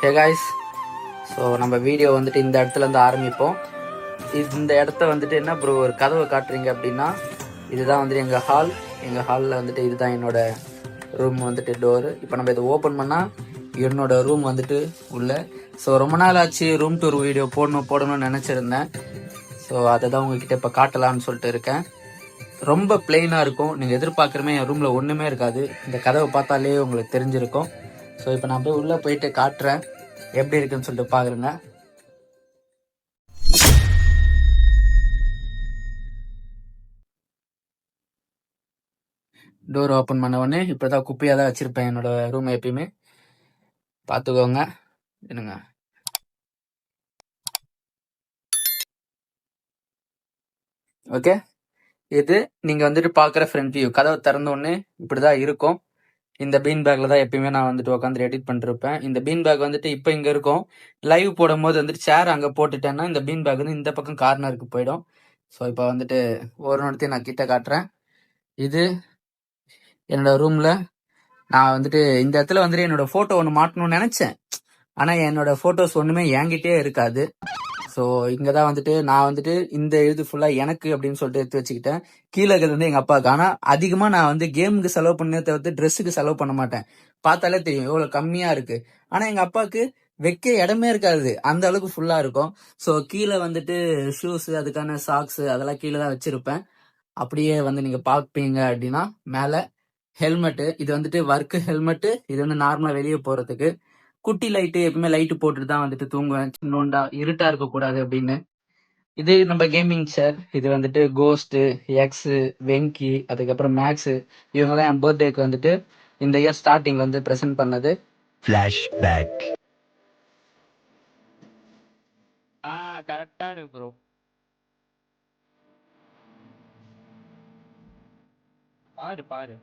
Hey guys, so நம்ம video வந்துட்டு இந்த இடத்துலேருந்து ஆரம்பிப்போம். இந்த இடத்த வந்துட்டு என்ன ப்ரோ ஒரு கதவை காட்டுறீங்க அப்படின்னா, இதுதான் வந்துட்டு எங்கள் ஹாலில் வந்துட்டு இதுதான் என்னோட ரூம் வந்துட்டு டோரு. இப்போ நம்ம இதை ஓப்பன் பண்ணால் என்னோட ரூம் வந்துட்டு உள்ள. ஸோ ரொம்ப நாள் ஆச்சு ரூம் டூர் வீடியோ போடணும்னு நினச்சிருந்தேன். ஸோ அதை தான் உங்ககிட்ட இப்போ காட்டலான்னு சொல்லிட்டு இருக்கேன். ரொம்ப பிளெயினாக இருக்கும். நீங்கள் எதிர்பார்க்குறமே என் ரூமில் ஒன்றுமே இருக்காது. இந்த கதவை பார்த்தாலே உங்களுக்கு தெரிஞ்சிருக்கும். ஸோ இப்போ நான் போய் உள்ளே போயிட்டு காட்டுறேன் எப்படி இருக்குன்னு சொல்லிட்டு பாக்குறேங்க. டோர் ஓப்பன் பண்ண உடனே இப்பதான் குப்பையா தான் வச்சிருப்பேன் என்னோட ரூம். எப்பயுமே பாத்துக்கோங்க. என்னங்க ஓகே, இது நீங்க வந்துட்டு பாக்குற ஃப்ரண்ட் வியூ. கதவை திறந்த உடனே இப்படிதான் இருக்கும். இந்த பீன் பேக்ல தான் எப்பயுமே நான் வந்துட்டு உட்காந்து எடிட் பண்ணிருப்பேன். இந்த பீன் பேக் வந்துட்டு இப்போ இங்க இருக்கும். லைவ் போடும் போது வந்துட்டு சேர் அங்க போட்டுட்டேன்னா இந்த பீன் பேக் வந்து இந்த பக்கம் கார்னருக்கு போயிடும். ஸோ இப்போ வந்துட்டு ஒரு நேரத்தையும் நான் கிட்ட காட்டுறேன். இது என்னோட ரூம்ல நான் வந்துட்டு இந்த இடத்துல வந்துட்டு என்னோட போட்டோ ஒன்று மாட்டணும்னு நினைச்சேன். ஆனா என்னோட போட்டோஸ் ஒண்ணுமே என்கிட்டே இருக்காது. ஸோ இங்கதான் வந்துட்டு நான் வந்துட்டு இந்த இது ஃபுல்லா எனக்கு அப்படின்னு சொல்லிட்டு எடுத்து வச்சுக்கிட்டேன். கீழே இருக்கிறது வந்து எங்க அப்பாவுக்கு. ஆனா அதிகமா நான் வந்து கேமுக்கு செலவு பண்ணே தவிர்த்து ட்ரெஸ்ஸுக்கு செலவு பண்ண மாட்டேன். பார்த்தாலே தெரியும் எவ்வளவு கம்மியா இருக்கு. ஆனா எங்க அப்பாவுக்கு வைக்க இடமே இருக்காது, அந்த அளவுக்கு ஃபுல்லா இருக்கும். ஸோ கீழே வந்துட்டு ஷூஸ், அதுக்கான சாக்ஸ் அதெல்லாம் கீழே தான் வச்சிருப்பேன். அப்படியே வந்து நீங்க பாப்பீங்க அப்படின்னா மேல ஹெல்மெட்டு, இது வந்துட்டு ஒர்க் ஹெல்மெட்டு. இது வந்து நார்மலா வெளியே போறதுக்கு. குட்டி லைட்டு, எப்பவுமே லைட்டு போட்டுட்டு தான் வந்துட்டு தூங்குவேன், சின்னோண்டா இருட்டா இருக்கக்கூடாது அப்படின்னு. இது நம்ம கேமிங் சேர். இது வந்துட்டு கோஸ்ட், எக்ஸ், வெங்கி, அதுக்கப்புறம் மேக்ஸ், இவங்கெல்லாம் என் பர்த்டேக்கு வந்துட்டு இந்த இயர் ஸ்டார்டிங் வந்து ப்ரெசென்ட் பண்ணது. ஃபிளாஷ்பேக். கரெக்டா இருக்கு ப்ரோ. பாரு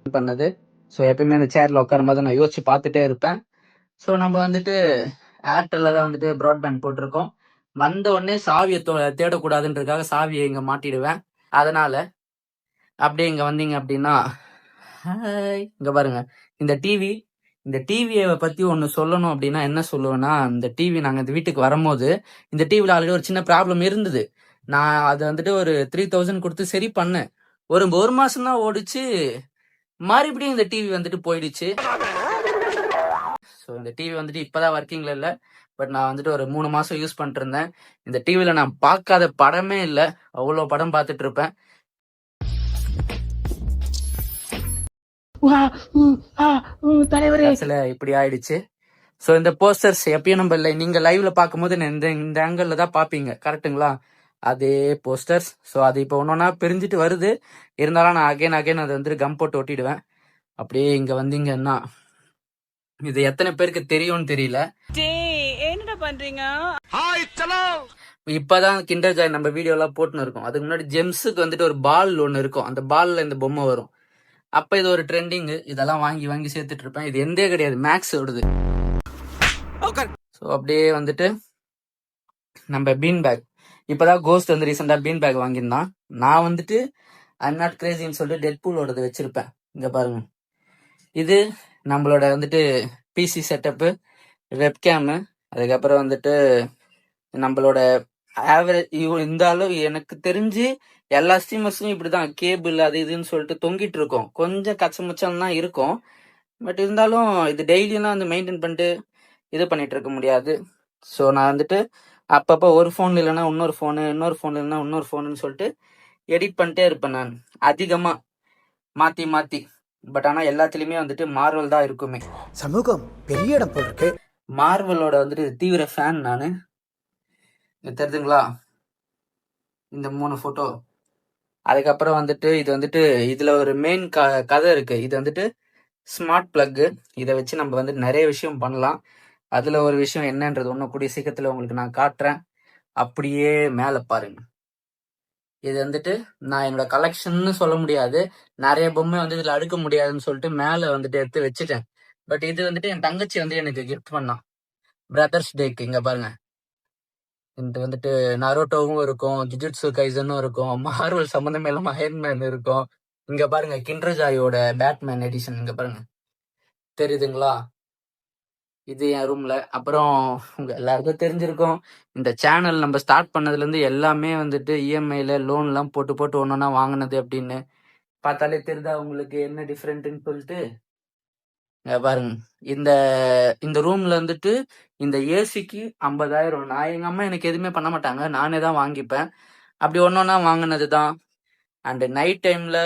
பண்ணது. ஸோ எப்பயுமே அந்த சேர்ல உட்காரும் போது நான் யோசிச்சு பார்த்துட்டே இருப்பேன். ஸோ நம்ம வந்துட்டு ஏர்டெல்ல தான் வந்துட்டு ப்ராட்பேண்ட் போட்டிருக்கோம். வந்த உடனே சாவியை தேடக்கூடாதுன்றதுக்காக சாவியை இங்க மாட்டிடுவேன். அதனால அப்படியே இங்க வந்தீங்க அப்படின்னா இங்க பாருங்க இந்த டிவியை பத்தி ஒண்ணு சொல்லணும் அப்படின்னா என்ன சொல்லுவேன்னா, இந்த டிவி நாங்க இந்த வீட்டுக்கு வரும்போது இந்த டிவில ஆல்ரெடி ஒரு சின்ன ப்ராப்ளம் இருந்தது. நான் அது வந்துட்டு ஒரு 3000 கொடுத்து சரி பண்ணேன். ஒரு மாசம் தான் ஓடிச்சு. மறுபடியும் இந்த டிவி வந்துட்டு போயிடுச்சு. ஸோ இந்த டிவி வந்துட்டு இப்பதான் ஒர்க்கிங்ல இல்லை. பட் நான் வந்துட்டு ஒரு 3 மாசம் யூஸ் பண்ணிட்டு இருந்தேன். இந்த டிவில நான் பார்க்காத படமே இல்லை, அவ்வளோ படம் பார்த்துட்டு இருப்பேன். இப்படி ஆயிடுச்சு. ஸோ இந்த போஸ்டர்ஸ் எப்பயும் நம்ம இல்லை, நீங்க லைவ்ல பார்க்கும்போது இந்த ஆங்கிள் தான் பார்ப்பீங்க, கரெக்டுங்களா? அதே போஸ்டர்ஸ். ஸோ அது இப்போ ஒன்னொன்னா பிரிஞ்சுட்டு வருது. இருந்தாலும் நான் அகைன் அதை வந்துட்டு கம் போட்டு ஒட்டிடுவேன். அப்படியே இங்க வந்தீங்கன்னா இது எத்தனை பேருக்கு தெரியும்னு தெரியல. என்னடா பண்றீங்க? இப்பதான் கிண்டர் ஜாய் நம்ம வீடியோ எல்லாம் போட்டுன்னு இருக்கோம். அதுக்கு முன்னாடி ஜெம்ஸுக்கு வந்துட்டு ஒரு பால் ஒண்ணு இருக்கும். அந்த பால்ல இந்த பொம்மை வரும். அப்ப இது ஒரு ட்ரெண்டிங். இதெல்லாம் வாங்கி சேர்த்துட்டு இருப்பேன். இது எந்தே கிடையாது, மேக்ஸ் ஓடுது. ஸோ அப்படியே வந்துட்டு நம்ம பீன் பேக். இப்பதான் கோஸ்ட் வந்து ரீசெண்டா பீன் பேக் வாங்கியிருந்தான். நான் வந்துட்டு ஐம் நாட் கிரேசின்னு சொல்லிட்டு டெட்பூலோடது வச்சிருப்பேன். இங்க பாருங்க, இது நம்மளோட வந்துட்டு பிசி செட்டப்பு, வெப்கேமு, அதுக்கப்புறம் வந்துட்டு நம்மளோட ஆவரேஜ். இந்த அளவு எனக்கு தெரிஞ்சு எல்லா ஸ்ட்ரீமர்ஸும் இப்படிதான் கேபிள் அது இதுன்னு சொல்லிட்டு தொங்கிட்டு இருக்கும். கொஞ்சம் கச்சமுச்சம் தான் இருக்கும். பட் இருந்தாலும் இது டெய்லியெல்லாம் வந்து மெயின்டைன் பண்ணிட்டு இது பண்ணிட்டு இருக்க முடியாது. ஸோ நான் வந்துட்டு அப்பப்போ ஒரு ஃபோன் இல்லைன்னா இன்னொரு ஃபோனு, இன்னொரு ஃபோன் இல்லைன்னா இன்னொரு ஃபோனுன்னு சொல்லிட்டு எடிட் பண்ணிட்டே இருப்பேன் நான் அதிகமா மாத்தி. பட் ஆனா எல்லாத்துலயுமே வந்துட்டு மார்வல் தான் இருக்குமே. சமூகம் பெரிய இடம் போட்டிருக்கு. மார்வலோட வந்துட்டு தீவிர ஃபேன் நானு. தெரியுதுங்களா இந்த 3 போட்டோ? அதுக்கப்புறம் வந்துட்டு இது வந்துட்டு இதுல ஒரு மெயின் கதை இருக்கு. இது வந்துட்டு ஸ்மார்ட் பிளக். இதை வச்சு நம்ம வந்துட்டு நிறைய விஷயம் பண்ணலாம். அதுல ஒரு விஷயம் என்னன்றது ஒன்னும் கூடிய சீக்கிரத்துல உங்களுக்கு நான் காட்டுறேன். அப்படியே மேல பாருங்க. இது வந்துட்டு நான் என்னோட கலெக்ஷன் சொல்ல முடியாது, நிறைய பொம்மை வந்து இதுல அடுக்க முடியாதுன்னு சொல்லிட்டு மேல வந்துட்டு எடுத்து வச்சுட்டேன். பட் இது வந்துட்டு என் தங்கச்சி வந்து எனக்கு கிஃப்ட் பண்ணான் பிரதர்ஸ் டேக்கு. இங்க பாருங்க, இது வந்துட்டு நரோட்டோவும் இருக்கும், ஜுஜுட்சு கைசனும் இருக்கும், மார்வல் சம்பந்தமே இல்லாம அயன்மேன் இருக்கும். இங்க பாருங்க கிண்டர் ஜாயோட பேட்மேன் எடிஷன். இங்க பாருங்க, தெரியுதுங்களா? இது என் ரூம்ல. அப்புறம் உங்க எல்லாருக்கும் தெரிஞ்சிருக்கும். இந்த சேனல் நம்ம ஸ்டார்ட் பண்ணதுலேருந்து எல்லாமே வந்துட்டு இஎம்ஐல லோன்லாம் போட்டு போட்டு ஒன்னொன்னா வாங்குனது அப்படின்னு. பார்த்தாலே தெரியுதா உங்களுக்கு என்ன டிஃப்ரெண்ட்டுன்னு சொல்லிட்டு? பாருங்க. இந்த இந்த ரூம்ல வந்துட்டு இந்த ஏசிக்கு 50,000. நான் எங்க அம்மா எனக்கு எதுவுமே பண்ண மாட்டாங்க. நானே தான் வாங்கிப்பேன். அப்படி ஒன்னொன்னா வாங்குனது தான். அண்ட் நைட் டைம்ல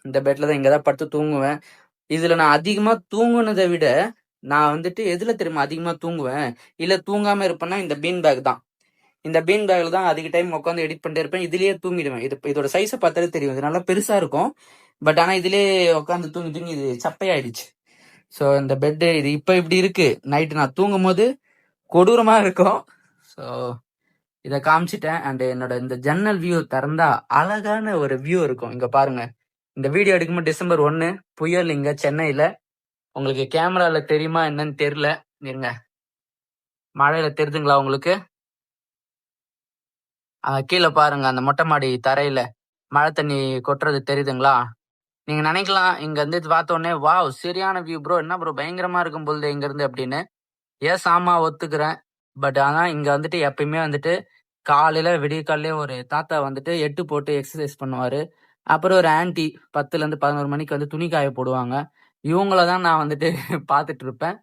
இந்த பெட்ல தான் இங்க தான் படுத்து தூங்குவேன். இதுல நான் அதிகமா தூங்குனதை விட நான் வந்துட்டு எதுல தெரியுமா அதிகமா தூங்குவேன்? இல்ல தூங்காம இருப்பேன்னா இந்த பீன் பேக் தான். இந்த பீன் பேக்ல தான் அதிக டைம் உட்காந்து எடிட் பண்ணிட்டே இருப்பேன். இதுலயே தூங்கிடுவேன். இதோட சைஸை பார்த்தாலே தெரியும். இது நல்லா பெருசா இருக்கும். பட் ஆனா இதுலயே உட்காந்து தூங்கி தூங்கி இது சப்பையாயிடுச்சு. ஸோ இந்த பெட்டு இது இப்போ இப்படி இருக்கு. நைட்டு நான் தூங்கும் போது கொடூரமா இருக்கும். ஸோ இதை காமிச்சிட்டேன். அண்ட் என்னோட இந்த ஜன்னல் வியூ திறந்தா அழகான ஒரு வியூ இருக்கும். இங்க பாருங்க. இந்த வீடியோ எடுக்கும்போது December 1 புயல் இங்க சென்னையில. உங்களுக்கு கேமரால தெரியுமா என்னன்னு தெரியல. இருங்க, மழையில தெரியுதுங்களா உங்களுக்கு? கீழே பாருங்க, அந்த மொட்டை மாடி தரையில மழை தண்ணி கொட்டுறது தெரியுதுங்களா? நீங்க நினைக்கலாம் இங்க இருந்து பார்த்தோன்னே வாவ் சரியான வியூ ப்ரோ, என்ன ப்ரோ பயங்கரமா இருக்கும் பொழுது இங்க இருந்து அப்படின்னு. எஸ் ஆமா ஒத்துக்கிறேன். பட் ஆனா இங்க வந்துட்டு எப்பயுமே வந்துட்டு காலையில விடிய காலையிலே ஒரு தாத்தா வந்துட்டு 8 போட்டு எக்ஸசைஸ் பண்ணுவாரு. அப்புறம் ஒரு ஆன்டி 10ல இருந்து 11 மணிக்கு வந்து துணி காய போடுவாங்க. இவங்கள தான் நான் வந்துட்டு பார்த்துட்டு இருப்பேன்.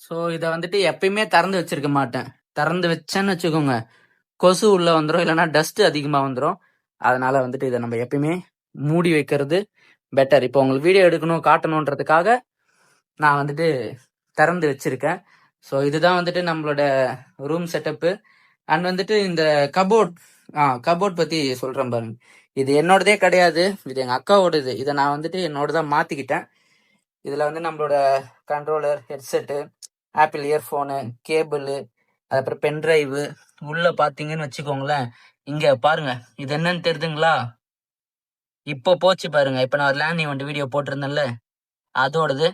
ஸோ இதை வந்துட்டு எப்பயுமே திறந்து வச்சிருக்க மாட்டேன். திறந்து வச்சேன்னு வச்சுக்கோங்க, கொசு உள்ள வந்துடும், இல்லைன்னா டஸ்ட் அதிகமாக வந்துடும். அதனால வந்துட்டு இதை நம்ம எப்பயுமே மூடி வைக்கிறது பெட்டர். இப்போ உங்களுக்கு வீடியோ எடுக்கணும் காட்டணுன்றதுக்காக நான் வந்துட்டு திறந்து வச்சிருக்கேன். ஸோ இதுதான் வந்துட்டு நம்மளோட ரூம் செட்டப்பு. அண்ட் வந்துட்டு இந்த கபோர்ட் பற்றி சொல்கிறேன் பாருங்க. இது என்னோடதே கிடையாது, இது எங்கள் அக்காவோடது. இதை நான் வந்துட்டு என்னோட தான் மாற்றிக்கிட்டேன். இதில் வந்து நம்மளோட controller, headset, apple earphone, cable, அதுக்கப்புறம் பென்ட்ரைவு உள்ள பார்த்தீங்கன்னு வச்சுக்கோங்களேன். இங்கே பாருங்க, இது என்னன்னு தெரியுதுங்களா? இப்போ போச்சு பாருங்க. இப்போ நான் லேண்ட் ஈவெண்ட் வீடியோ போட்டிருந்தேன்ல, அதோடது.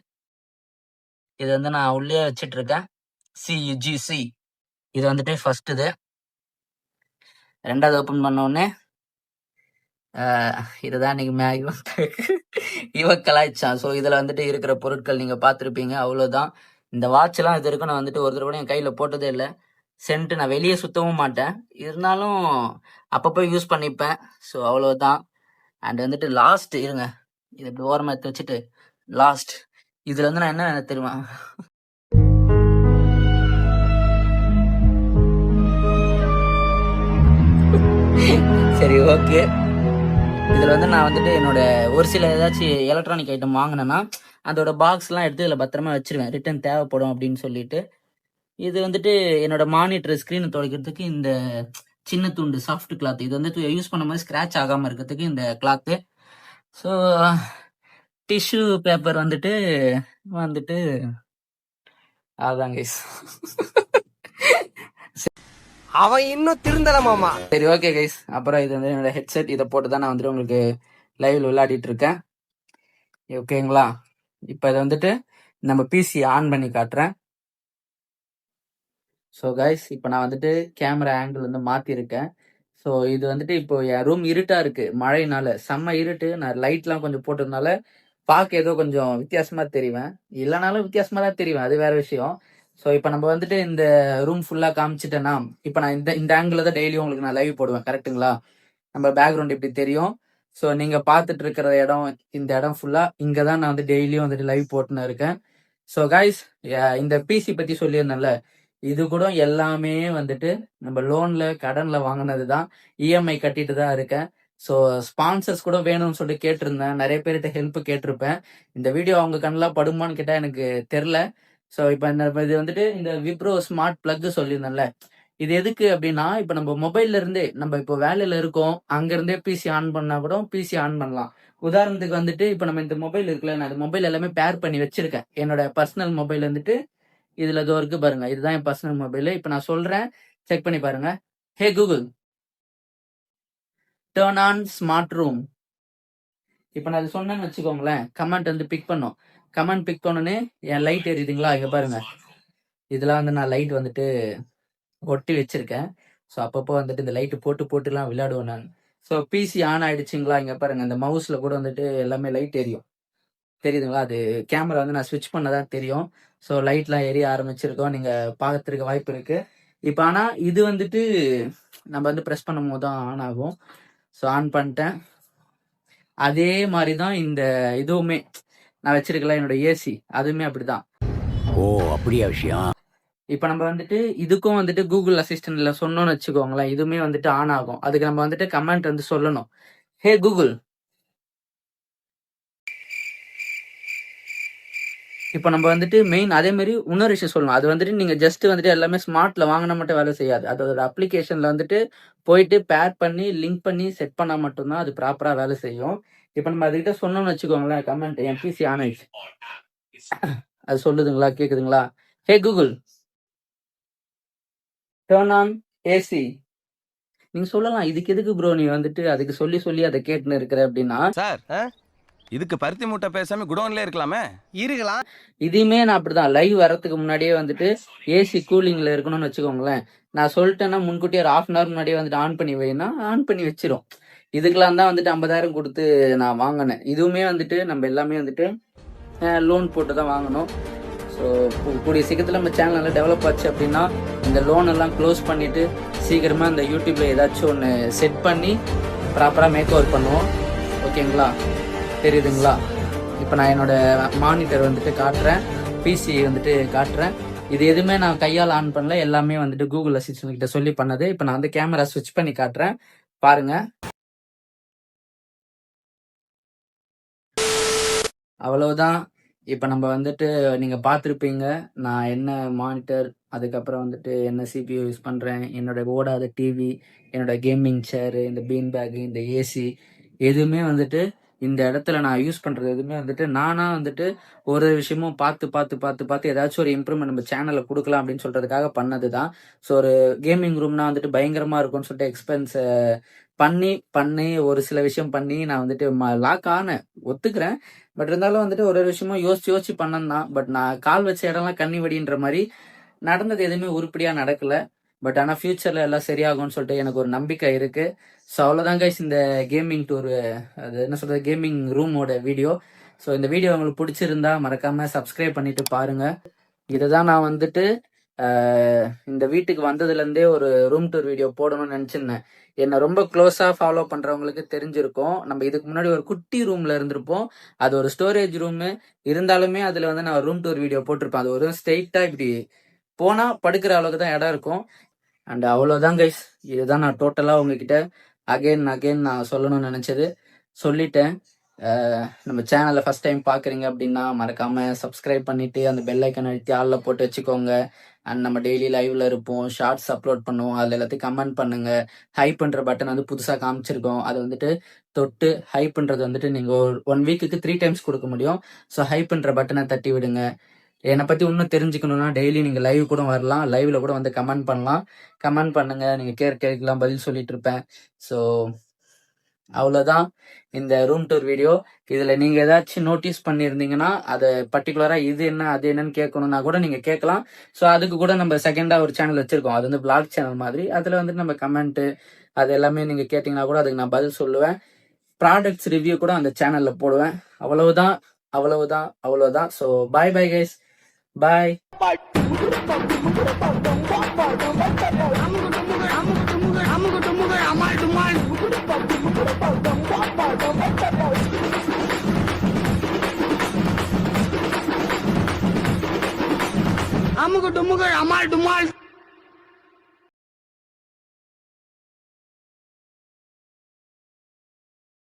இது வந்து நான் உள்ளே வச்சுட்டு இருக்கேன். CUGC இது வந்துட்டு ஃபர்ஸ்ட். இது ரெண்டாவது ஓப்பன் பண்ண உடனே இதுதான் நீங்க இவன் கலாய்ச்சான். ஸோ இதில் வந்துட்டு இருக்கிற பொருட்கள் நீங்கள் பார்த்துருப்பீங்க, அவ்வளோதான். இந்த வாட்ச்லாம் இது வரைக்கும் நான் வந்துட்டு ஒரு தடவை என் கையில் போட்டதே இல்லை. சென்ட்டு நான் வெளியே சுற்றவும் மாட்டேன், இருந்தாலும் அப்பப்போ யூஸ் பண்ணிப்பேன். ஸோ அவ்வளோதான். அண்ட் வந்துட்டு லாஸ்ட் இருங்க, இது இப்படி ஓரமாக எடுத்து வச்சுட்டு லாஸ்ட் இதில் வந்து நான் என்ன தெரியுமா, சரி ஓகே. இதில் வந்து நான் வந்துட்டு என்னோட ஒரு சில ஏதாச்சும் எலக்ட்ரானிக் ஐட்டம் வாங்கினேன்னா அதோட பாக்ஸ்லாம் எடுத்து இதில் பத்திரமா வச்சிருவேன், ரிட்டன் தேவைப்படும் அப்படின்னு சொல்லிட்டு. இது வந்துட்டு என்னோட மானிட்டர் ஸ்க்ரீனை துடைக்கிறதுக்கு இந்த சின்ன துண்டு சாஃப்ட் கிளாத். இது வந்து யூஸ் பண்ணும்போது ஸ்க்ராட்ச் ஆகாமல் இருக்கிறதுக்கு இந்த கிளாத்து. ஸோ டிஷ்யூ பேப்பர் வந்துட்டு வந்துட்டு அதான் கைஸ். அவன் இன்னும் திருந்தல மாமா. சரி ஓகே கைஸ். அப்புறம் இது வந்து என்னோட ஹெட்செட். இதை போட்டு தான் நான் வந்துட்டு உங்களுக்கு லைவ்ல விளையாடிட்டு இருக்கேன். ஓகேங்களா? இப்போ இதை வந்துட்டு நம்ம பிசி ஆன் பண்ணி காட்டுறேன். ஸோ கைஸ், இப்போ நான் வந்துட்டு கேமரா ஆங்கிள் வந்து மாற்றிருக்கேன். ஸோ இது வந்துட்டு இப்போ என் ரூம் இருட்டாக இருக்குது, மழையினால செம்ம இருட்டு. நான் லைட்லாம் கொஞ்சம் போட்டதுனால பார்க்க ஏதோ கொஞ்சம் வித்தியாசமாக தெரிவேன், இல்லைனாலும் வித்தியாசமாக தான் தெரிவேன், அது வேற விஷயம். ஸோ இப்போ நம்ம வந்துட்டு இந்த ரூம் ஃபுல்லாக காமிச்சிட்டேன்னா, இப்போ நான் இந்த ஆங்கிள் தான் டெய்லியும் உங்களுக்கு நான் லைவ் போடுவேன், கரெக்டுங்களா? நம்ம பேக்ரவுண்ட் இப்படி தெரியும். ஸோ நீங்கள் பார்த்துட்டு இருக்கிற இடம், இந்த இடம் ஃபுல்லாக இங்கே தான் நான் வந்து டெய்லியும் வந்துட்டு லைவ் போட்டுன்னு இருக்கேன். ஸோ கைஸ், இந்த பிசி பற்றி சொல்லியிருந்தேன்ல, இது கூட எல்லாமே வந்துட்டு நம்ம லோன்ல கடன்ல வாங்கினது தான். இஎம்ஐ கட்டிட்டு தான் இருக்கேன். ஸோ ஸ்பான்சர்ஸ் கூட வேணும்னு சொல்லிட்டு கேட்டிருந்தேன், நிறைய பேர்கிட்ட ஹெல்ப் கேட்டிருப்பேன். இந்த வீடியோ அவங்க கண்ணெலாம் படுமான்னு கேட்டால் எனக்கு தெரில. ஸோ இப்போ இது வந்துட்டு இந்த விப்ரோ ஸ்மார்ட் பிளக் சொல்லியிருந்தேன்ல, இது எதுக்கு அப்படின்னா, இப்போ நம்ம மொபைல்ல இருந்தே நம்ம இப்போ வேலையில இருக்கோம், அங்கிருந்தே பிசி ஆன் பண்ணா கூட பிசி ஆன் பண்ணலாம். உதாரணத்துக்கு வந்துட்டு இப்போ நம்ம இந்த மொபைல் இருக்குல்ல, நான் இந்த மொபைல் எல்லாமே பேர் பண்ணி வச்சிருக்கேன். என்னோட பர்சனல் மொபைல் வந்துட்டு இதுல இதோ இருக்கு பாருங்க, இதுதான் என் பர்சனல் மொபைல். இப்போ நான் சொல்றேன், செக் பண்ணி பாருங்க. ஹே Google, turn on smart room. இப்போ நான் அது சொன்னேன்னு வச்சுக்கோங்களேன், கமெண்ட் வந்து பிக் பண்ணும். கமெண்ட் பிக் பண்ணோன்னே என் லைட் எரியுதுங்களா, இங்க பாருங்க. இதெல்லாம் வந்து நான் லைட் வந்துட்டு ஒட்டி வச்சிருக்கேன். ஸோ அப்பப்போ வந்துட்டு இந்த லைட்டு போட்டுலாம் விளையாடுவேன் நான். ஸோ பிசி ஆன் ஆயிடுச்சுங்களா, இங்கே பாருங்க இந்த மவுஸில் கூட வந்துட்டு எல்லாமே லைட் எரியும், தெரியுதுங்களா? அது கேமரா வந்து நான் ஸ்விட்ச் பண்ணதான் தெரியும். ஸோ லைட்லாம் எரிய ஆரம்பிச்சிருக்கோம், நீங்கள் பார்க்கறதுக்கு வாய்ப்பு இருக்குது. இப்போ ஆனால் இது வந்துட்டு நம்ம வந்து ப்ரெஸ் பண்ணும் போது தான் ஆன் ஆகும். ஸோ ஆன் பண்ணிட்டேன். அதே மாதிரி தான் இந்த இதுவுமே நான் வச்சிருக்கல என்னோட ஏசி, அதுவுமே அப்படிதான். ஓ அப்படியா விஷயம். இப்போ நம்ம வந்துட்டு இதுக்கும் வந்துட்டு கூகுள் அசிஸ்டன்ட்ல சொன்னோம்னு வச்சுக்கோங்களேன், இதுவுமே வந்துட்டு ஆன் ஆகும். அதுக்கு நம்ம வந்துட்டு கமெண்ட் வந்து சொல்லணும், ஹே கூகுள். இப்போ நம்ம வந்துட்டு மெயின் அதே மாதிரி இன்னொரு விஷயம் சொல்லணும். அது வந்துட்டு நீங்க ஜஸ்ட் வந்துட்டு எல்லாமே ஸ்மார்ட்ல வாங்கினா மட்டும் வேலை செய்யாது. அதோட அப்ளிகேஷன்ல வந்துட்டு போயிட்டு பேர் பண்ணி லிங்க் பண்ணி செட் பண்ணா மட்டும்தான் அது ப்ராப்பரா வேலை செய்யும். இப்போ நம்ம அதுக்கிட்ட சொன்னோம்னு வச்சுக்கோங்களேன், கமெண்ட் என் பிசி ஆன் ஆயிடுச்சு, அது சொல்லுதுங்களா, கேக்குதுங்களா? ஹே கூகுள் டர்ன் ஆன் ஏசி. நீங்க சொல்லலாம், இதுக்கு எதுக்கு ப்ரோ நீ வந்துட்டு அதுக்கு சொல்லி சொல்லி அதை கேட்டுன்னு இருக்கிற அப்படின்னா, சார் இதுக்கு பருத்தி மூட்டை பேசாம குடோன்ல இருக்கலாமே. இருக்கலாம். இதையுமே நான் அப்படிதான் லைவ் வரதுக்கு முன்னாடியே வந்துட்டு ஏசி கூலிங்ல இருக்கணும்னு வச்சுக்கோங்களேன். நான் சொல்லிட்டேன்னா முன்கூட்டியே ஒரு 1/2 hour முன்னாடியே வந்துட்டு ஆன் பண்ணி வைனா ஆன் பண்ணி வச்சிரும். இதுக்கெல்லாம் தான் வந்துட்டு 50,000 கொடுத்து நான் வாங்கினேன். இதுவுமே வந்துட்டு நம்ம எல்லாமே வந்துட்டு லோன் போட்டு தான் வாங்கணும். ஸோ கூடிய சீக்கிரத்தில் நம்ம சேனல் நல்லா டெவலப் ஆச்சு அப்படின்னா இந்த லோன் எல்லாம் க்ளோஸ் பண்ணிட்டு சீக்கிரமாக இந்த யூடியூப்ல ஏதாச்சும் ஒன்று செட் பண்ணி ப்ராப்பராக மேக் ஓவர் பண்ணுவோம். ஓகேங்களா, தெரியுதுங்களா? இப்போ நான் என்னோட மானிட்டர் வந்துட்டு காட்டுறேன், பிசி வந்துட்டு காட்டுறேன். இது எதுவுமே நான் கையால் ஆன் பண்ணல, எல்லாமே வந்துட்டு கூகுள் அசிஸ்டன்ட் கிட்ட சொல்லி பண்ணது. இப்போ நான் வந்து கேமரா ஸ்விட்ச் பண்ணி காட்டுறேன், பாருங்க. அவ்வளவுதான். இப்போ நம்ம வந்துட்டு நீங்கள் பார்த்துருப்பீங்க நான் என்ன மானிட்டர், அதுக்கப்புறம் வந்துட்டு என்ன சிபியூ யூஸ் பண்ணுறேன், என்னோட ஓடாத டிவி, என்னோட கேமிங் சேரு, இந்த பீன் பேக்கு, இந்த ஏசி எதுவுமே வந்துட்டு இந்த இடத்துல நான் யூஸ் பண்ணுறது எதுவுமே வந்துட்டு நானாக வந்துட்டு ஒரு விஷயமும் பார்த்து ஏதாச்சும் ஒரு இம்ப்ரூவ்மெண்ட் நம்ம சேனலில் கொடுக்கலாம் அப்படின்னு சொல்கிறதுக்காக பண்ணது தான். ஸோ ஒரு கேமிங் ரூம்னா வந்துட்டு பயங்கரமாக இருக்கும்னு சொல்லிட்டு எக்ஸ்பென்ஸை பண்ணி ஒரு சில விஷயம் பண்ணி நான் வந்துட்டு லாக் ஆனேன், ஒத்துக்கிறேன். பட் இருந்தாலும் வந்துட்டு ஒரு விஷயமும் யோசிச்சு பண்ணேன் தான். பட் நான் கால் வச்ச இடம்லாம் கண்ணி வெடின்ற மாதிரி நடந்தது எதுவுமே உருப்படியாக நடக்கல. பட் ஆனால் ஃபியூச்சரில் எல்லாம் சரியாகும்னு சொல்லிட்டு எனக்கு ஒரு நம்பிக்கை இருக்கு. ஸோ அவ்வளோதான் கைஸ், இந்த கேமிங் டூர், அது என்ன சொல்றது, கேமிங் ரூமோட வீடியோ. ஸோ இந்த வீடியோ உங்களுக்கு பிடிச்சிருந்தா மறக்காம சப்ஸ்கிரைப் பண்ணிட்டு பாருங்க. இதை தான் நான் வந்துட்டு இந்த வீட்டுக்கு வந்ததுலேருந்தே ஒரு ரூம் டூர் வீடியோ போடணும்னு நினச்சிருந்தேன். என்னை ரொம்ப க்ளோஸாக ஃபாலோ பண்ணுறவங்களுக்கு தெரிஞ்சிருக்கும், நம்ம இதுக்கு முன்னாடி ஒரு குட்டி ரூமில் இருந்திருப்போம். அது ஒரு ஸ்டோரேஜ் ரூமு இருந்தாலுமே அதில் வந்து நான் ரூம் டூர் வீடியோ போட்டிருப்பேன். அது ஒரு ஸ்ட்ரெயிட்டாக இப்படி போனால் படுக்கிற அளவுக்கு தான் இடம் இருக்கும். அண்ட் அவ்வளோதான் கைஸ், இதுதான் நான் டோட்டலாக உங்ககிட்ட அகெயின் நான் சொல்லணும்னு நினச்சது சொல்லிட்டேன். நம்ம சேனலை ஃபஸ்ட் டைம் பார்க்குறீங்க அப்படின்னா மறக்காமல் சப்ஸ்கிரைப் பண்ணிவிட்டு அந்த பெல் ஐக்கன் அழுத்தி ஆளில் போட்டு வச்சுக்கோங்க. அண்ட் நம்ம டெய்லி லைவ்ல இருப்போம், ஷார்ட்ஸ் அப்லோட் பண்ணுவோம், அதில் எல்லாத்தையும் கமெண்ட் பண்ணுங்கள். ஹைப் பண்ணுற பட்டன் வந்து புதுசாக காமிச்சிருக்கோம், அதை வந்துட்டு தொட்டு ஹைப் பண்ணுறது வந்துட்டு நீங்கள் ஒரு 1 வீக்குக்கு 3 times கொடுக்க முடியும். ஸோ ஹைப் பண்ணுற பட்டனை தட்டி விடுங்க. என்னை பற்றி இன்னும் தெரிஞ்சுக்கணுன்னா டெய்லி நீங்கள் லைவ் கூட வரலாம், லைவில் கூட வந்து கமெண்ட் பண்ணலாம். கமெண்ட் பண்ணுங்கள், நீங்கள் கேட்கலாம் பதில் சொல்லிட்டு இருப்பேன். ஸோ அவ்வளோதான் இந்த ரூம் டூர் வீடியோ. இதில் நீங்கள் ஏதாச்சும் நோட்டீஸ் பண்ணியிருந்தீங்கன்னா அதை பர்டிகுலராக இது என்ன அது என்னன்னு கேட்கணுன்னா கூட நீங்கள் கேட்கலாம். ஸோ அதுக்கு கூட நம்ம செகண்டாக ஒரு சேனல் வச்சுருக்கோம், அது வந்து பிளாக் சேனல் மாதிரி. அதில் வந்துட்டு நம்ம கமெண்ட்டு அது எல்லாமே நீங்கள் கேட்டிங்கன்னா கூட அதுக்கு நான் பதில் சொல்லுவேன். ப்ராடக்ட்ஸ் ரிவ்யூ கூட அந்த சேனலில் போடுவேன். அவ்வளவுதான். ஸோ பாய் கைஸ், பாய். அமுகு டுமுகு அமால் டுமால்.